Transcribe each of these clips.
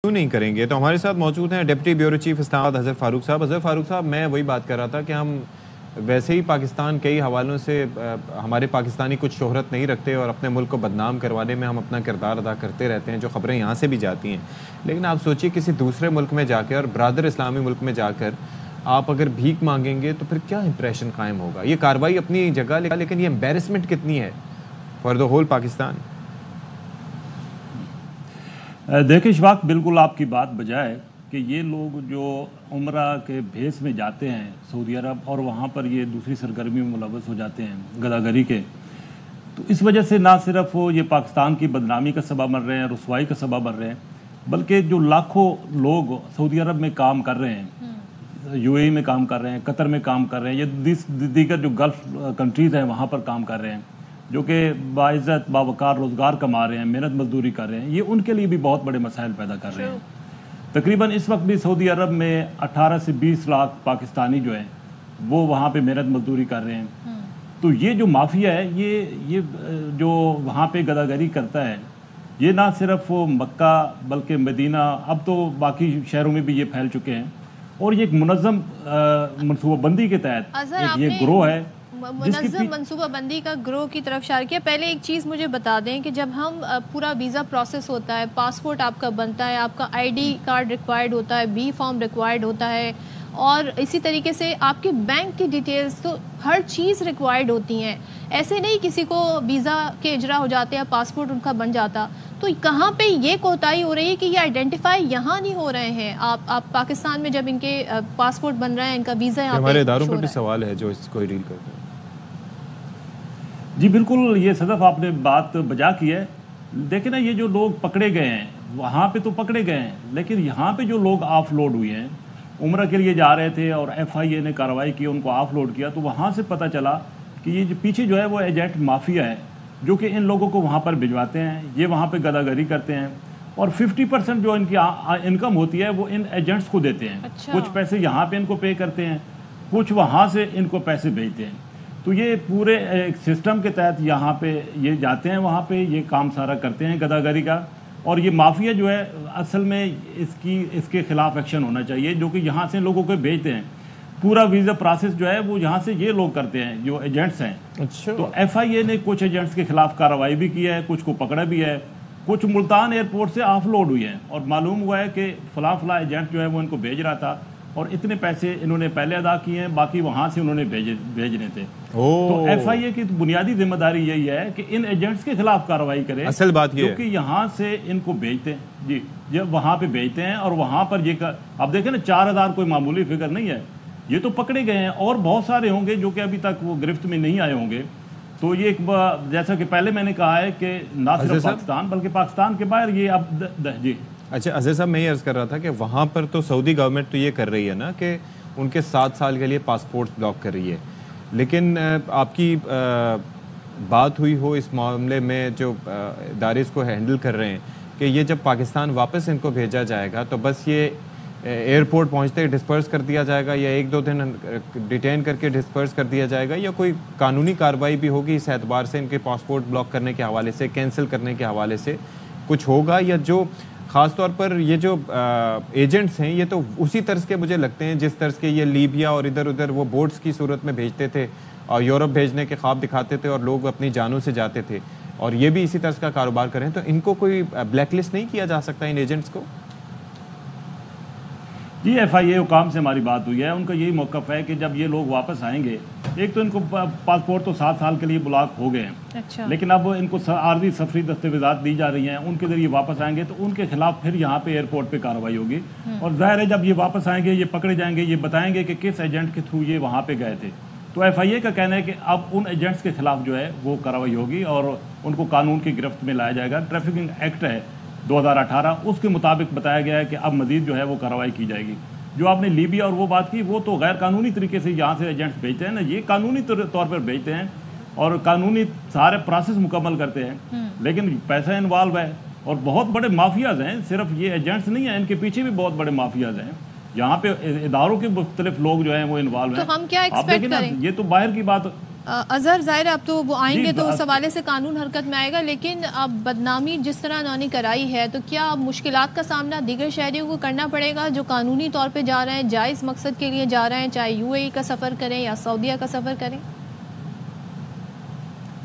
کیوں نہیں کریں گے؟ تو ہمارے ساتھ موجود ہیں ڈپٹی بیورو چیف اسلام آباد اظہر فاروق صاحب. اظہر فاروق صاحب، میں وہی بات کر رہا تھا کہ ہم ویسے ہی پاکستان کئی حوالوں سے ہمارے پاکستانی کچھ شہرت نہیں رکھتے اور اپنے ملک کو بدنام کروانے میں ہم اپنا کردار ادا کرتے رہتے ہیں، جو خبریں یہاں سے بھی جاتی ہیں. لیکن آپ سوچئے کسی دوسرے ملک میں جا کے اور برادر اسلامی ملک میں جا کر آپ اگر بھیک مانگیں گے تو پھر کیا امپریشن قائم ہوگا؟ یہ کارروائی اپنی جگہ، لیکن یہ امبیرسمنٹ کتنی ہے فار دا ہول پاکستان؟ دیکھیں اشفاق، بالکل آپ کی بات بجائے کہ یہ لوگ جو عمرہ کے بھیس میں جاتے ہیں سعودی عرب اور وہاں پر یہ دوسری سرگرمی میں ملوث ہو جاتے ہیں گداگری کے، تو اس وجہ سے نہ صرف یہ پاکستان کی بدنامی کا سبب بن رہے ہیں، رسوائی کا سبب بن رہے ہیں، بلکہ جو لاکھوں لوگ سعودی عرب میں کام کر رہے ہیں، یو اے ای میں کام کر رہے ہیں، قطر میں کام کر رہے ہیں، یا دیگر جو گلف کنٹریز ہیں وہاں پر کام کر رہے ہیں، جو کہ باعزت باوقار روزگار کما رہے ہیں، محنت مزدوری کر رہے ہیں، یہ ان کے لیے بھی بہت بڑے مسائل پیدا کر رہے ہیں. تقریباً اس وقت بھی سعودی عرب میں 18 سے 20 لاکھ پاکستانی جو ہیں وہ وہاں پہ محنت مزدوری کر رہے ہیں. تو یہ جو مافیا ہے، یہ جو وہاں پہ گداگری کرتا ہے، یہ نہ صرف مکہ بلکہ مدینہ، اب تو باقی شہروں میں بھی یہ پھیل چکے ہیں، اور یہ ایک منظم منصوبہ بندی کے تحت یہ گروہ ہے، منظم منصوبہ بندی کا گروہ کی طرف اشارہ کیا. پہلے ایک چیز مجھے بتا دیں کہ جب ہم پورا ویزا پروسیس ہوتا ہے، پاسپورٹ آپ کا بنتا ہے، آپ کا آئی ڈی کارڈ ریکوائرڈ ہوتا ہے، بی فارم ریکوائرڈ ہوتا ہے، اور اسی طریقے سے آپ کے بینک کی ڈیٹیلز، تو ہر چیز ریکوائرڈ ہوتی ہیں. ایسے نہیں کسی کو ویزا کے اجرا ہو جاتے ہیں، پاسپورٹ ان کا بن جاتا. تو کہاں پہ یہ کوتاہی ہو رہی ہے کہ یہ آئیڈینٹیفائی یہاں نہیں ہو رہے ہیں؟ آپ پاکستان میں جب ان کے پاسپورٹ بن رہے ہیں، ان کا ویزا یہاں پہ ہمارے اداروں پر بھی سوال ہے جو اس کو ڈیل کرتے ہیں. جی بالکل، یہ صدف آپ نے بات بجا کی ہے. دیکھیں نا، یہ جو لوگ پکڑے گئے ہیں وہاں پہ تو پکڑے گئے ہیں، لیکن یہاں پہ جو لوگ آف لوڈ ہوئے ہیں، عمرہ کے لیے جا رہے تھے اور ایف آئی اے نے کارروائی کی، ان کو آف لوڈ کیا، تو وہاں سے پتہ چلا کہ یہ جو پیچھے جو ہے وہ ایجنٹ مافیا ہے جو کہ ان لوگوں کو وہاں پر بھجواتے ہیں، یہ وہاں پہ گداگری کرتے ہیں، اور 50% جو ان کی انکم ہوتی ہے وہ ان ایجنٹس کو دیتے ہیں. کچھ پیسے یہاں پہ ان کو پے کرتے ہیں، کچھ وہاں سے ان کو پیسے بھیجتے ہیں. تو یہ پورے ایک سسٹم کے تحت یہاں پہ یہ جاتے ہیں، وہاں پہ یہ کام سارا کرتے ہیں گداگری کا. اور یہ مافیا جو ہے اصل میں اس کے خلاف ایکشن ہونا چاہیے، جو کہ یہاں سے لوگوں کو بھیجتے ہیں. پورا ویزا پروسیس جو ہے وہ یہاں سے یہ لوگ کرتے ہیں جو ایجنٹس ہیں. تو ایف آئی اے نے کچھ ایجنٹس کے خلاف کارروائی بھی کی ہے، کچھ کو پکڑا بھی ہے، کچھ ملتان ایئرپورٹ سے آف لوڈ ہوئی ہیں، اور معلوم ہوا ہے کہ فلاں ایجنٹ جو ہے وہ ان کو بھیج رہا تھا، اور اتنے پیسے انہوں نے پہلے ادا کیے ہیں، باقی وہاں سے انہوں نے بھیجنے تھے. تو ایف آئی اے کی بنیادی ذمہ داری یہی ہے کہ ان ایجنٹس کے خلاف کارروائی کرے، اصل بات یہ جو کہ یہاں سے ان کو بھیجتے ہیں. جی، جب وہاں پہ بھیجتے ہیں اور وہاں پر یہ اب دیکھیں نا، 4000 کوئی معمولی فگر نہیں ہے. یہ تو پکڑے گئے ہیں، اور بہت سارے ہوں گے جو کہ ابھی تک وہ گرفت میں نہیں آئے ہوں گے. تو یہ ایک جیسا کہ پہلے میں نے کہا ہے کہ نہ صرف پاکستان بلکہ پاکستان کے باہر یہ اب جی. اچھا اظہر صاحب، میں یہ عرض کر رہا تھا کہ وہاں پر تو سعودی گورنمنٹ تو یہ کر رہی ہے نا کہ ان کے 7 سال کے لیے پاسپورٹ بلاک کر رہی ہے، لیکن آپ کی بات ہوئی ہو اس معاملے میں جو ادارے اس کو ہینڈل کر رہے ہیں کہ یہ جب پاکستان واپس ان کو بھیجا جائے گا تو بس یہ ایئرپورٹ پہنچتے ڈسپرس کر دیا جائے گا، یا 1-2 دن ڈیٹین کر کے ڈسپرس کر دیا جائے گا، یا کوئی قانونی کارروائی بھی ہوگی اس اعتبار سے ان کے پاسپورٹ بلاک کرنے کے حوالے سے، کینسل کرنے کے حوالے سے کچھ ہوگا؟ یا جو خاص طور پر یہ جو ایجنٹس ہیں یہ تو اسی طرز کے مجھے لگتے ہیں جس طرز کے یہ لیبیا اور ادھر ادھر وہ بوٹس کی صورت میں بھیجتے تھے اور یورپ بھیجنے کے خواب دکھاتے تھے اور لوگ اپنی جانوں سے جاتے تھے، اور یہ بھی اسی طرز کا کاروبار کریں، تو ان کو کوئی بلیک لسٹ نہیں کیا جا سکتا ان ایجنٹس کو؟ جی، ایف آئی اے حکام سے ہماری بات ہوئی ہے، ان کا یہی موقف ہے کہ جب یہ لوگ واپس آئیں گے، ایک تو ان کو پاسپورٹ تو 7 سال کے لیے بلاک ہو گئے ہیں، لیکن اب ان کو عارضی سفری دستاویزات دی جا رہی ہیں، ان کے ذریعے واپس آئیں گے تو ان کے خلاف پھر یہاں پہ ایئرپورٹ پہ کارروائی ہوگی. اور ظاہر ہے جب یہ واپس آئیں گے، یہ پکڑے جائیں گے، یہ بتائیں گے کہ کس ایجنٹ کے تھرو یہ وہاں پہ گئے تھے. تو ایف آئی اے کا کہنا ہے کہ اب ان ایجنٹس کے خلاف جو ہے وہ کارروائی ہوگی اور ان کو قانون کی گرفت میں لایا جائے گا. ٹریفکنگ ایکٹ ہے 2018، اس کے مطابق بتایا گیا ہے کہ اب مزید جو ہے وہ کارروائی کی جائے گی. جو آپ نے لیبیا اور وہ بات کی، وہ تو غیر قانونی طریقے سے یہاں سے ایجنٹس بھیجتے ہیں نا، یہ قانونی طور پر بھیجتے ہیں اور قانونی سارے پروسیس مکمل کرتے ہیں، لیکن پیسہ انوالو ہے اور بہت بڑے مافیاز ہیں. صرف یہ ایجنٹس نہیں ہیں، ان کے پیچھے بھی بہت بڑے مافیاز ہیں. یہاں پہ اداروں کے مختلف لوگ جو ہیں وہ انوالو ہیں. تو ہم کیا ایکسپیکٹ کریں؟ یہ تو باہر کی بات. اظہر ظاہر اب تو وہ آئیں گے تو اس حوالے سے قانون حرکت میں آئے گا، لیکن اب بدنامی جس طرح انہوں نے کرائی ہے تو کیا اب مشکلات کا سامنا دیگر شہریوں کو کرنا پڑے گا جو قانونی طور پہ جا رہے ہیں، جائز مقصد کے لیے جا رہے ہیں، چاہے UAE کا سفر کریں یا سعودیہ کا سفر کریں؟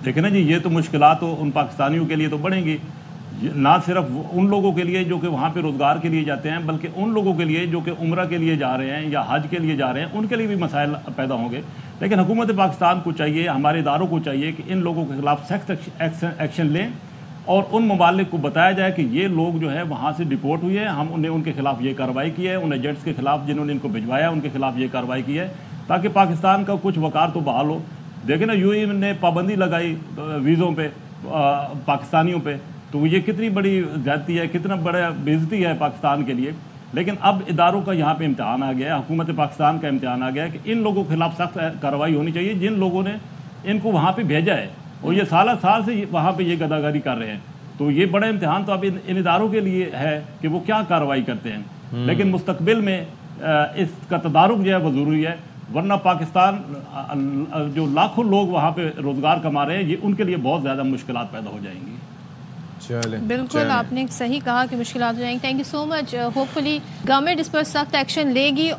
دیکھیں نا جی، یہ تو مشکلات تو ان پاکستانیوں کے لیے تو بڑھیں گی، نہ صرف ان لوگوں کے لیے جو کہ وہاں پہ روزگار کے لیے جاتے ہیں، بلکہ ان لوگوں کے لیے جو کہ عمرہ کے لیے جا رہے ہیں یا حج کے لیے جا رہے ہیں، ان کے لیے بھی مسائل پیدا ہوں گے۔ لیکن حکومت پاکستان کو چاہیے، ہمارے اداروں کو چاہیے کہ ان لوگوں کے خلاف سخت ایکشن لیں اور ان ممالک کو بتایا جائے کہ یہ لوگ جو ہے وہاں سے ڈپورٹ ہوئے ہیں، ہم انہیں ان کے خلاف یہ کارروائی کی ہے، ان ایجنٹس کے خلاف جنہوں نے ان کو بھجوایا ان کے خلاف یہ کارروائی کی ہے، تاکہ پاکستان کا کچھ وقار تو بحال ہو۔ دیکھیں نا، UAE نے پابندی لگائی ویزوں پہ پاکستانیوں پہ، تو یہ کتنی بڑی زیادتی ہے، کتنا بڑا بے عزتی ہے پاکستان کے لیے۔ لیکن اب اداروں کا یہاں پہ امتحان آ گیا ہے، حکومت پاکستان کا امتحان آ گیا ہے کہ ان لوگوں کے خلاف سخت کارروائی ہونی چاہیے جن لوگوں نے ان کو وہاں پہ بھیجا ہے اور یہ سالہ سال سے وہاں پہ یہ گداگری کر رہے ہیں۔ تو یہ بڑا امتحان تو اب ان اداروں کے لیے ہے کہ وہ کیا کارروائی کرتے ہیں، لیکن مستقبل میں اس کا تدارک جو ہے وہ ضروری ہے، ورنہ پاکستان جو لاکھوں لوگ وہاں پہ روزگار کما رہے ہیں، یہ ان کے لیے بہت زیادہ مشکلات پیدا ہو جائیں گی۔ بالکل آپ نے صحیح کہا کہ مشکلات ہو جائیں گی۔ Thank you so much. Hopefully government اس پر سخت ایکشن لے گی